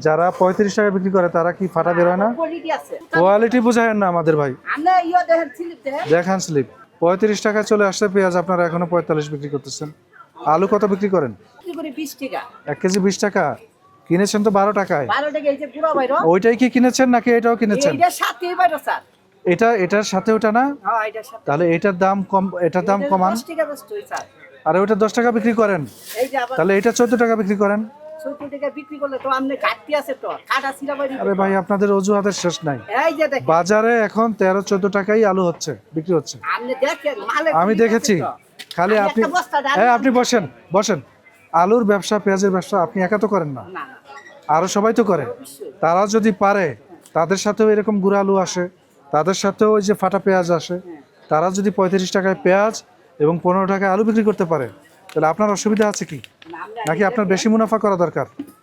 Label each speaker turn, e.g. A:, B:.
A: যারা 35 টাকা বিক্রি করে তারা কি ফাটা বের হয় না? কোয়ালিটি বুঝায় না আমাদের ভাই, দেখান স্লিপ। 35 টাকা চলে আসছে পেঁয়াজ, আপনারা এখনো 45 বিক্রি করতেছেন। আলু কত বিক্রি করেন? 1 কেজি 20 টাকা, কিনেছেন তো 12 টাকায়। ওইটাই কি কিনেছেন নাকি এটাও কিনেছেন? এটার সাথে ওটা না, তাহলে এটার দাম কম, এটার দাম কমান। আর ওইটা 10 টাকা বিক্রি করেন, তাহলে এটা 14 টাকা বিক্রি করেন। আরে ভাই আপনাদের অজুহাতের শেষ নাই। বাজারে এখন 13-14 টাকাই আলু হচ্ছে, বিক্রি হচ্ছে। আমি দেখেছি। খালি আপনি, হ্যাঁ আপনি বসেন বসেন। আলুর ব্যবসা, পেঁয়াজের ব্যবসা আপনি একা তো করেন না, আরো সবাই তো করে। তারা যদি পারে, তাদের সাথেও এরকম গুঁড়া আলু আসে, তাদের সাথেও ওই যে ফাটা পেঁয়াজ আসে। তারা যদি 35 টাকায় পেঁয়াজ এবং 15 টাকায় আলু বিক্রি করতে পারে, তাহলে আপনার অসুবিধা আছে কি? নাকি আপনার বেশি মুনাফা করা দরকার?